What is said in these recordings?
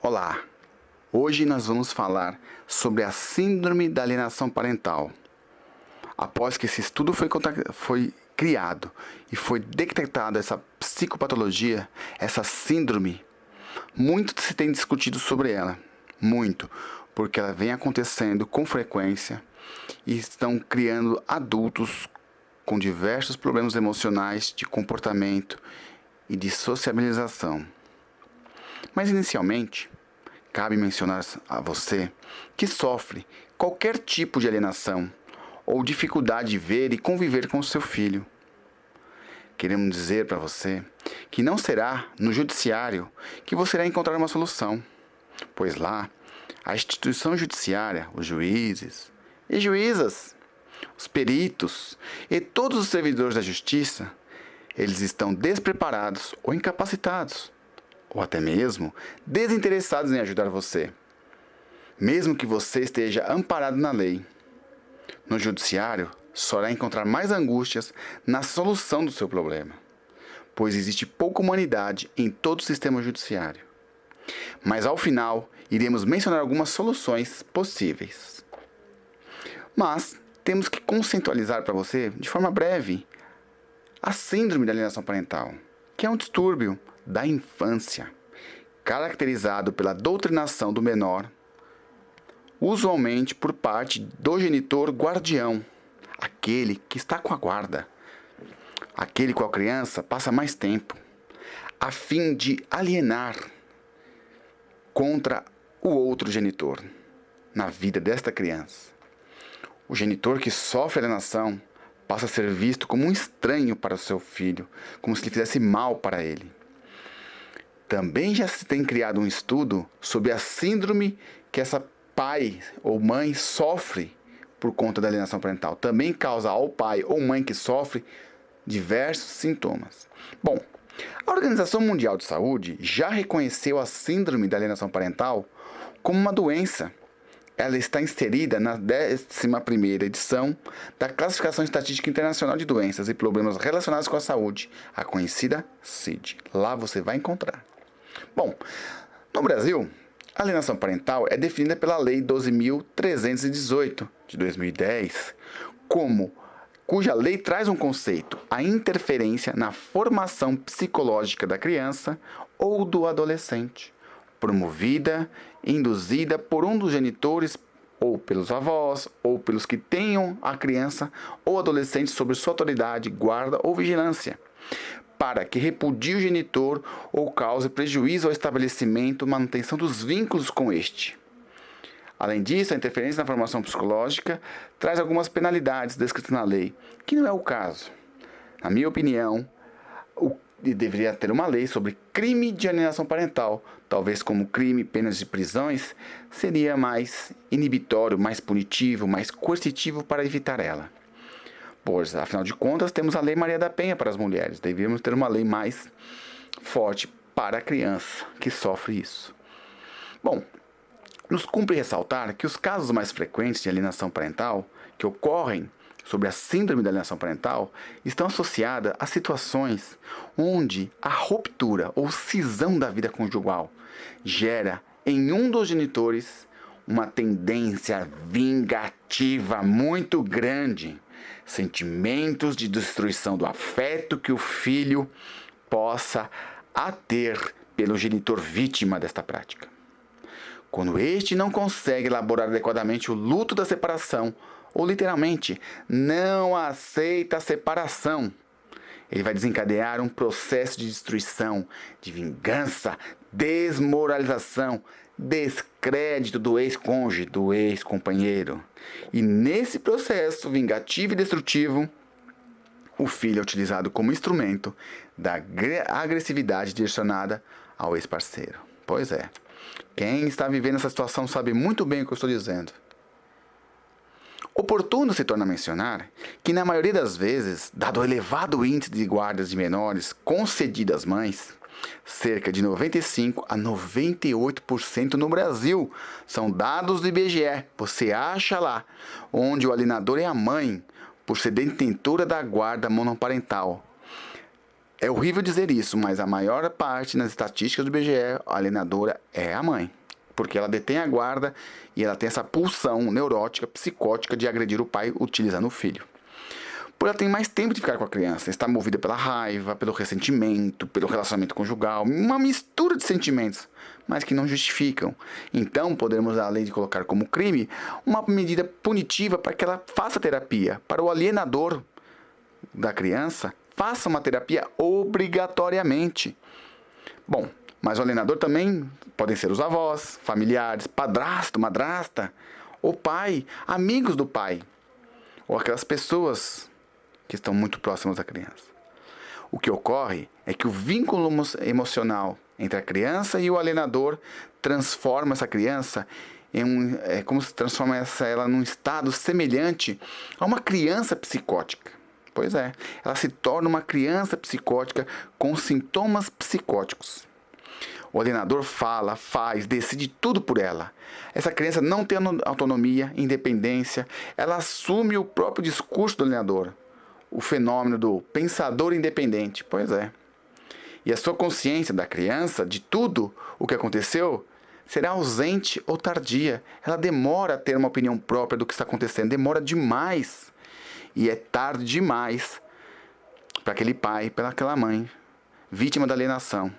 Olá, hoje nós vamos falar sobre a síndrome da alienação parental. Após que esse estudo foi criado e foi detectada essa psicopatologia, essa síndrome, muito se tem discutido sobre ela, muito, porque ela vem acontecendo com frequência e estão criando adultos com diversos problemas emocionais, de comportamento e de sociabilização. Mas inicialmente, cabe mencionar a você que sofre qualquer tipo de alienação ou dificuldade de ver e conviver com o seu filho. Queremos dizer para você que não será no judiciário que você irá encontrar uma solução, pois lá a instituição judiciária, os juízes e juízas, os peritos e todos os servidores da justiça, eles estão despreparados ou incapacitados, ou até mesmo desinteressados em ajudar você, mesmo que você esteja amparado na lei. No judiciário, só irá encontrar mais angústias na solução do seu problema, pois existe pouca humanidade em todo o sistema judiciário. Mas ao final, iremos mencionar algumas soluções possíveis. Mas temos que conceitualizar para você, de forma breve, a síndrome da alienação parental, que é um distúrbio da infância, caracterizado pela doutrinação do menor, usualmente por parte do genitor guardião, aquele que está com a guarda, aquele com a criança passa mais tempo, a fim de alienar contra o outro genitor na vida desta criança. O genitor que sofre alienação passa a ser visto como um estranho para o seu filho, como se ele fizesse mal para ele. Também já se tem criado um estudo sobre a síndrome que essa pai ou mãe sofre por conta da alienação parental. Também causa ao pai ou mãe que sofre diversos sintomas. Bom, a Organização Mundial de Saúde já reconheceu a síndrome da alienação parental como uma doença. Ela está inserida na 11ª edição da Classificação Estatística Internacional de Doenças e Problemas Relacionados com a Saúde, a conhecida CID. Lá você vai encontrar. Bom, no Brasil, a alienação parental é definida pela Lei 12.318 de 2010, cuja lei traz um conceito, a interferência na formação psicológica da criança ou do adolescente, promovida, induzida por um dos genitores, ou pelos avós, ou pelos que tenham a criança ou adolescente sob sua autoridade, guarda ou vigilância, para que repudie o genitor ou cause prejuízo ao estabelecimento e manutenção dos vínculos com este. Além disso, a interferência na formação psicológica traz algumas penalidades descritas na lei, que não é o caso. Na minha opinião, deveria ter uma lei sobre crime de alienação parental, talvez como crime, penas de prisões, seria mais inibitório, mais punitivo, mais coercitivo para evitar ela. Pois, afinal de contas, temos a Lei Maria da Penha para as mulheres. Deveríamos ter uma lei mais forte para a criança que sofre isso. Bom, nos cumpre ressaltar que os casos mais frequentes de alienação parental, que ocorrem sobre a síndrome da alienação parental, estão associadas a situações onde a ruptura ou cisão da vida conjugal gera em um dos genitores uma tendência vingativa muito grande, sentimentos de destruição do afeto que o filho possa ter pelo genitor vítima desta prática. Quando este não consegue elaborar adequadamente o luto da separação, ou literalmente não aceita a separação, ele vai desencadear um processo de destruição, de vingança, desmoralização, descrédito do ex-cônjuge, do ex-companheiro. E nesse processo vingativo e destrutivo, o filho é utilizado como instrumento da agressividade direcionada ao ex-parceiro. Pois é, quem está vivendo essa situação sabe muito bem o que eu estou dizendo. Oportuno se torna mencionar que, na maioria das vezes, dado o elevado índice de guardas de menores concedido às mães, cerca de 95% a 98% no Brasil, são dados do IBGE, você acha lá, onde o alienador é a mãe, por ser detentora da guarda monoparental. É horrível dizer isso, mas a maior parte nas estatísticas do IBGE, a alienadora é a mãe. Porque ela detém a guarda e ela tem essa pulsão neurótica, psicótica de agredir o pai utilizando o filho. Por ela tem mais tempo de ficar com a criança, está movida pela raiva, pelo ressentimento, pelo relacionamento conjugal, uma mistura de sentimentos, mas que não justificam. Então, podemos, além de colocar como crime, uma medida punitiva para que ela faça terapia. Para o alienador da criança, faça uma terapia obrigatoriamente. Bom, mas o alienador também podem ser os avós, familiares, padrasto, madrasta, ou pai, amigos do pai, ou aquelas pessoas que estão muito próximas da criança. O que ocorre é que o vínculo emocional entre a criança e o alienador transforma essa criança é como se transforma ela num estado semelhante a uma criança psicótica. Pois é, ela se torna uma criança psicótica com sintomas psicóticos. O alienador fala, faz, decide tudo por ela. Essa criança não tem autonomia, independência, ela assume o próprio discurso do alienador. O fenômeno do pensador independente. Pois é. E a sua consciência da criança, de tudo o que aconteceu, será ausente ou tardia. Ela demora a ter uma opinião própria do que está acontecendo. Demora demais. E é tarde demais para aquele pai, para aquela mãe, vítima da alienação.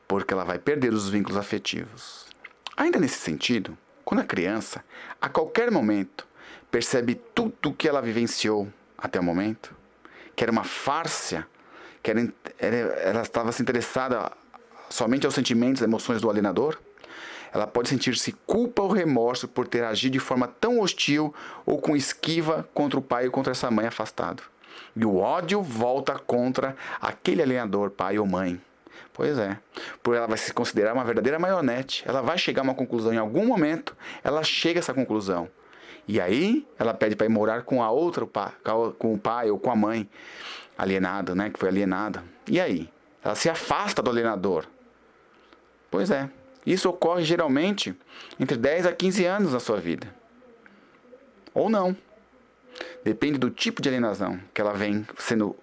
Porque ela vai perder os vínculos afetivos. Ainda nesse sentido, quando a criança, a qualquer momento, percebe tudo o que ela vivenciou até o momento, que era uma farsa, que ela estava se interessada somente aos sentimentos e emoções do alienador, ela pode sentir-se culpa ou remorso por ter agido de forma tão hostil ou com esquiva contra o pai ou contra essa mãe afastado. E o ódio volta contra aquele alienador, pai ou mãe. Pois é, por ela vai se considerar uma verdadeira marionete. Ela vai chegar a uma conclusão em algum momento, ela chega a essa conclusão. E aí ela pede para ir morar com a outra, com o pai ou com a mãe alienada, né, que foi alienada. E aí? Ela se afasta do alienador. Pois é, isso ocorre geralmente entre 10 a 15 anos na sua vida. Ou não. Depende do tipo de alienação que ela vem sendo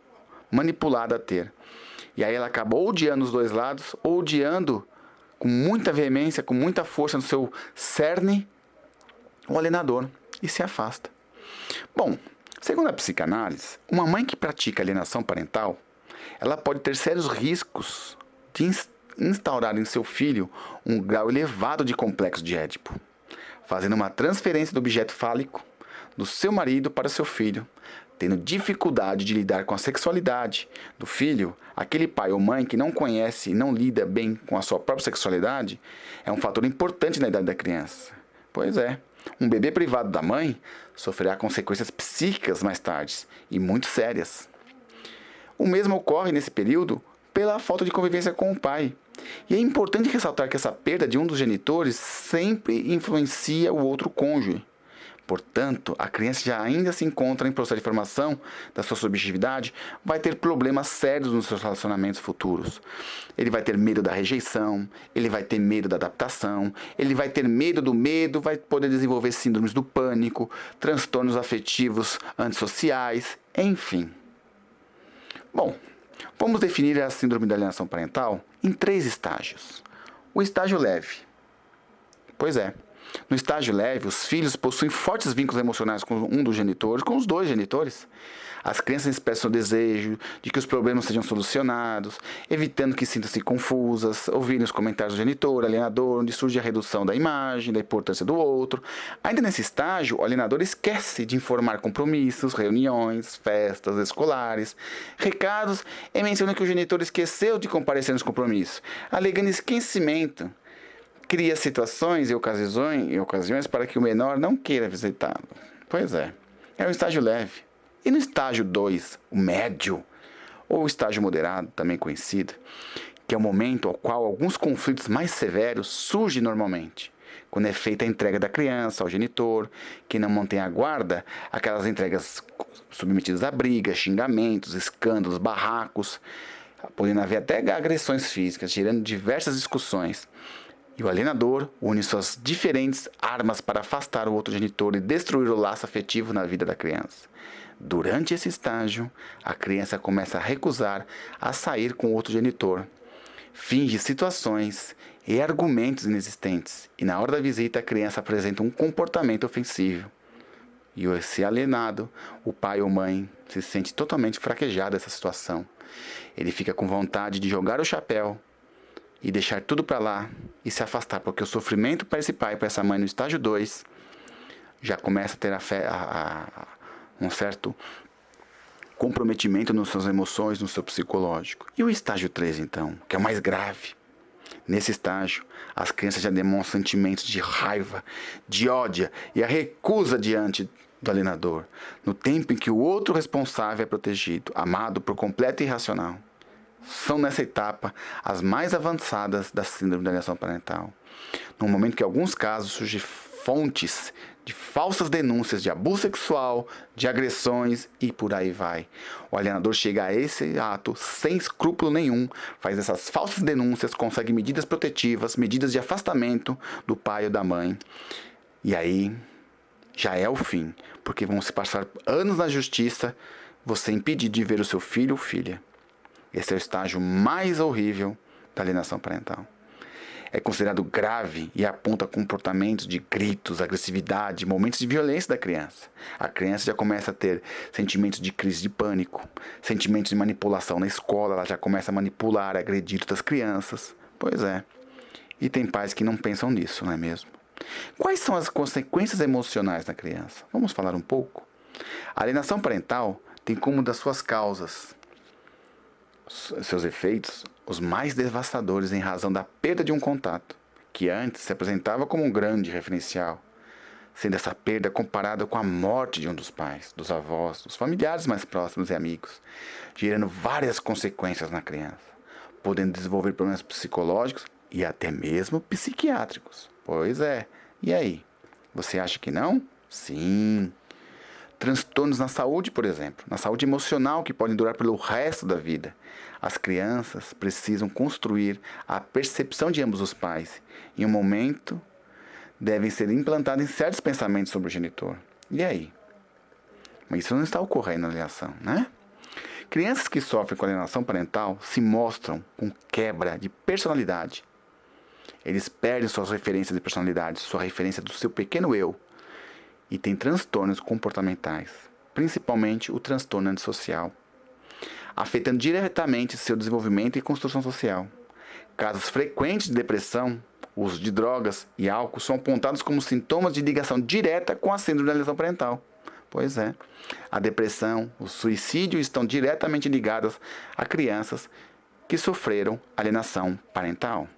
manipulada a ter. E aí ela acaba odiando os dois lados, ou odiando com muita veemência, com muita força no seu cerne, o alienador, e se afasta. Bom, segundo a psicanálise, uma mãe que pratica alienação parental, ela pode ter sérios riscos de instaurar em seu filho um grau elevado de complexo de Édipo, fazendo uma transferência do objeto fálico do seu marido para seu filho, tendo dificuldade de lidar com a sexualidade do filho. Aquele pai ou mãe que não conhece e não lida bem com a sua própria sexualidade é um fator importante na idade da criança. Pois é, um bebê privado da mãe sofrerá consequências psíquicas mais tarde, e muito sérias. O mesmo ocorre nesse período pela falta de convivência com o pai. E é importante ressaltar que essa perda de um dos genitores sempre influencia o outro cônjuge. Portanto, a criança já ainda se encontra em processo de formação da sua subjetividade, vai ter problemas sérios nos seus relacionamentos futuros. Ele vai ter medo da rejeição, ele vai ter medo da adaptação, ele vai ter medo do medo, vai poder desenvolver síndromes do pânico, transtornos afetivos antissociais, enfim. Bom, vamos definir a síndrome da alienação parental em 3 estágios. O estágio leve. Pois é. No estágio leve, os filhos possuem fortes vínculos emocionais com um dos genitores, com os dois genitores. As crianças expressam o desejo de que os problemas sejam solucionados, evitando que sintam-se confusas, ouvirem os comentários do genitor, alienador, onde surge a redução da imagem, da importância do outro. Ainda nesse estágio, o alienador esquece de informar compromissos, reuniões, festas escolares, recados, e menciona que o genitor esqueceu de comparecer nos compromissos, alegando esquecimento. Cria situações e ocasiões para que o menor não queira visitá-lo. Pois é um estágio leve. E no estágio 2, o médio, ou estágio moderado, também conhecido, que é o momento ao qual alguns conflitos mais severos surgem normalmente, quando é feita a entrega da criança ao genitor, que não mantém a guarda, aquelas entregas submetidas a brigas, xingamentos, escândalos, barracos, podendo haver até agressões físicas, gerando diversas discussões. E o alienador une suas diferentes armas para afastar o outro genitor e destruir o laço afetivo na vida da criança. Durante esse estágio, a criança começa a recusar a sair com outro genitor, finge situações e argumentos inexistentes, e na hora da visita a criança apresenta um comportamento ofensivo. E esse alienado, o pai ou mãe, se sente totalmente fraquejado dessa situação. Ele fica com vontade de jogar o chapéu e deixar tudo para lá e se afastar, porque o sofrimento para esse pai e para essa mãe no estágio 2 já começa a ter um certo comprometimento nas suas emoções, no seu psicológico. E o estágio 3, então, que é o mais grave. Nesse estágio, as crianças já demonstram sentimentos de raiva, de ódio e a recusa diante do alienador, no tempo em que o outro responsável é protegido, amado por completo e irracional. São nessa etapa as mais avançadas da síndrome da alienação parental. No momento que, em alguns casos, surgem fontes de falsas denúncias de abuso sexual, de agressões e por aí vai. O alienador chega a esse ato sem escrúpulo nenhum, faz essas falsas denúncias, consegue medidas protetivas, medidas de afastamento do pai ou da mãe. E aí já é o fim, porque vão se passar anos na justiça, você impedido de ver o seu filho ou filha. Esse é o estágio mais horrível da alienação parental. É considerado grave e aponta comportamentos de gritos, agressividade, momentos de violência da criança. A criança já começa a ter sentimentos de crise de pânico, sentimentos de manipulação na escola, ela já começa a manipular, a agredir outras crianças. Pois é. E tem pais que não pensam nisso, não é mesmo? Quais são as consequências emocionais da criança? Vamos falar um pouco? A alienação parental tem como das suas causas, seus efeitos, os mais devastadores em razão da perda de um contato, que antes se apresentava como um grande referencial, sendo essa perda comparada com a morte de um dos pais, dos avós, dos familiares mais próximos e amigos, gerando várias consequências na criança, podendo desenvolver problemas psicológicos e até mesmo psiquiátricos. Pois é. E aí? Você acha que não? Sim. Transtornos na saúde, por exemplo, na saúde emocional que podem durar pelo resto da vida. As crianças precisam construir a percepção de ambos os pais. Em um momento, devem ser implantados em certos pensamentos sobre o genitor. E aí? Mas isso não está ocorrendo na alienação, né? Crianças que sofrem com alienação parental se mostram com quebra de personalidade. Eles perdem suas referências de personalidade, sua referência do seu pequeno eu. E tem transtornos comportamentais, principalmente o transtorno antissocial, afetando diretamente seu desenvolvimento e construção social. Casos frequentes de depressão, uso de drogas e álcool são apontados como sintomas de ligação direta com a síndrome da alienação parental. Pois é, a depressão, o suicídio estão diretamente ligados a crianças que sofreram alienação parental.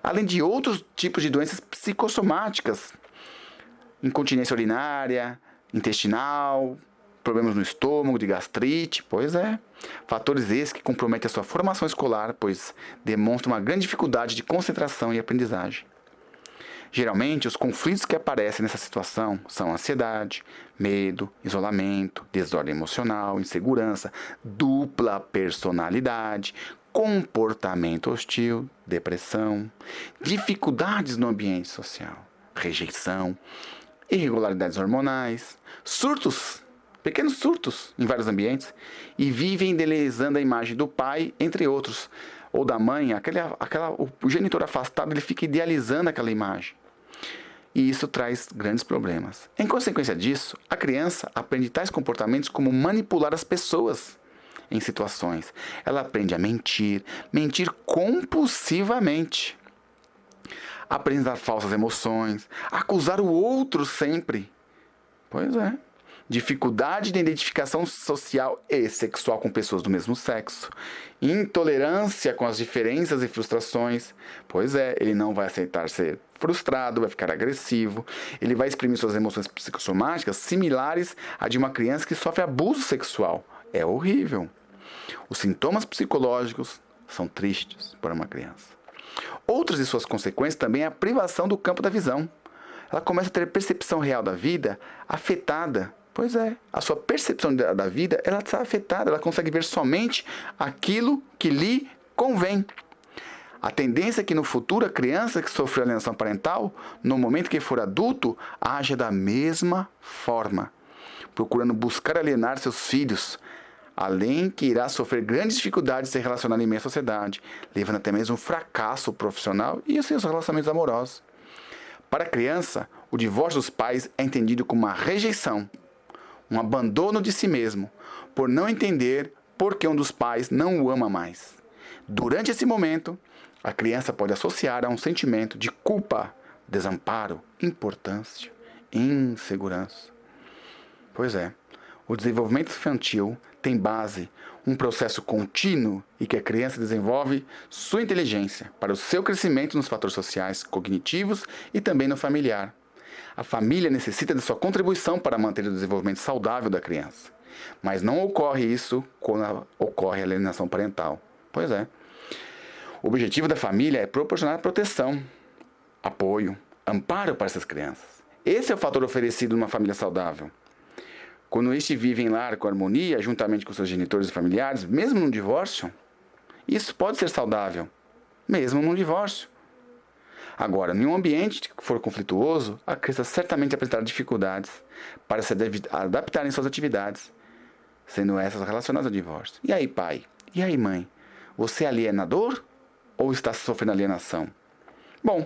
Além de outros tipos de doenças psicossomáticas, incontinência urinária, intestinal, problemas no estômago, de gastrite, pois é. Fatores esses que comprometem a sua formação escolar, pois demonstram uma grande dificuldade de concentração e aprendizagem. Geralmente, os conflitos que aparecem nessa situação são ansiedade, medo, isolamento, desordem emocional, insegurança, dupla personalidade, comportamento hostil, depressão, dificuldades no ambiente social, rejeição, irregularidades hormonais, surtos, pequenos surtos em vários ambientes, e vivem idealizando a imagem do pai, entre outros, ou da mãe, o genitor afastado, ele fica idealizando aquela imagem. E isso traz grandes problemas. Em consequência disso, a criança aprende tais comportamentos como manipular as pessoas em situações. Ela aprende a mentir compulsivamente, apresentar falsas emoções, acusar o outro sempre. Pois é. Dificuldade de identificação social e sexual com pessoas do mesmo sexo. Intolerância com as diferenças e frustrações. Pois é, ele não vai aceitar ser frustrado, vai ficar agressivo. Ele vai exprimir suas emoções psicossomáticas similares à de uma criança que sofre abuso sexual. É horrível. Os sintomas psicológicos são tristes para uma criança. Outras de suas consequências também é a privação do campo da visão. Ela começa a ter percepção real da vida afetada. Pois é, a sua percepção da vida ela está afetada. Ela consegue ver somente aquilo que lhe convém. A tendência é que no futuro a criança que sofreu alienação parental, no momento que for adulto, haja da mesma forma. procurando buscar alienar seus filhos, além que irá sofrer grandes dificuldades de se relacionar em meio à sociedade, levando até mesmo um fracasso profissional e os seus relacionamentos amorosos. Para a criança, o divórcio dos pais é entendido como uma rejeição, um abandono de si mesmo, por não entender por que um dos pais não o ama mais. Durante esse momento, a criança pode associar a um sentimento de culpa, desamparo, importância, insegurança. Pois é, o desenvolvimento infantil tem base um processo contínuo e que a criança desenvolve sua inteligência para o seu crescimento nos fatores sociais, cognitivos e também no familiar. A família necessita de sua contribuição para manter o desenvolvimento saudável da criança. Mas não ocorre isso quando ocorre a alienação parental. Pois é. O objetivo da família é proporcionar proteção, apoio, amparo para essas crianças. Esse é o fator oferecido numa família saudável. Quando este vive em lar com harmonia, juntamente com seus genitores e familiares, mesmo num divórcio, isso pode ser saudável, mesmo num divórcio. Agora, em um ambiente que for conflituoso, a criança certamente apresentará dificuldades para se adaptar em suas atividades, sendo essas relacionadas ao divórcio. E aí, pai? E aí, mãe? Você é alienador ou está sofrendo alienação? Bom,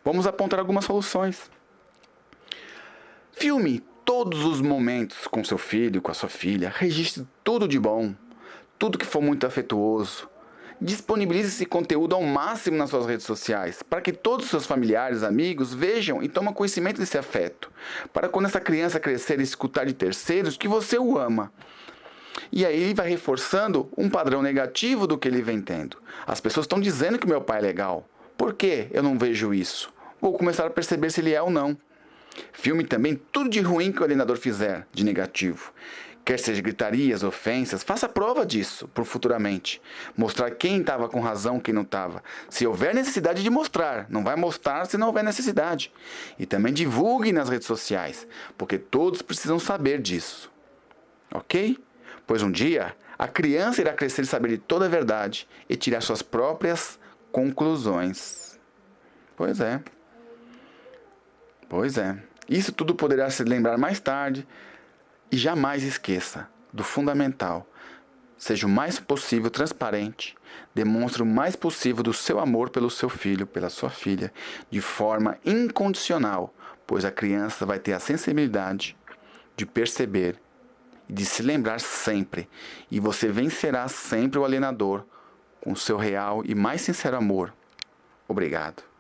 vamos apontar algumas soluções. Filme todos os momentos com seu filho, com a sua filha. Registre tudo de bom, tudo que for muito afetuoso. Disponibilize esse conteúdo ao máximo nas suas redes sociais, para que todos os seus familiares, amigos vejam e tomem conhecimento desse afeto. Para quando essa criança crescer e escutar de terceiros que você o ama. E aí ele vai reforçando um padrão negativo do que ele vem tendo. As pessoas estão dizendo que meu pai é legal. Por que eu não vejo isso? Vou começar a perceber se ele é ou não. Filme também tudo de ruim que o alienador fizer, de negativo. Quer seja gritarias, ofensas, faça prova disso por futuramente. Mostrar quem estava com razão, quem não estava. Se houver necessidade de mostrar, não vai mostrar se não houver necessidade. E também divulgue nas redes sociais, porque todos precisam saber disso. Ok? Pois um dia, a criança irá crescer e saber de toda a verdade e tirar suas próprias conclusões. Pois é. Pois é. Isso tudo poderá se lembrar mais tarde. E jamais esqueça do fundamental. Seja o mais possível transparente. Demonstre o mais possível do seu amor pelo seu filho, pela sua filha, de forma incondicional, pois a criança vai ter a sensibilidade de perceber e de se lembrar sempre. E você vencerá sempre o alienador com o seu real e mais sincero amor. Obrigado.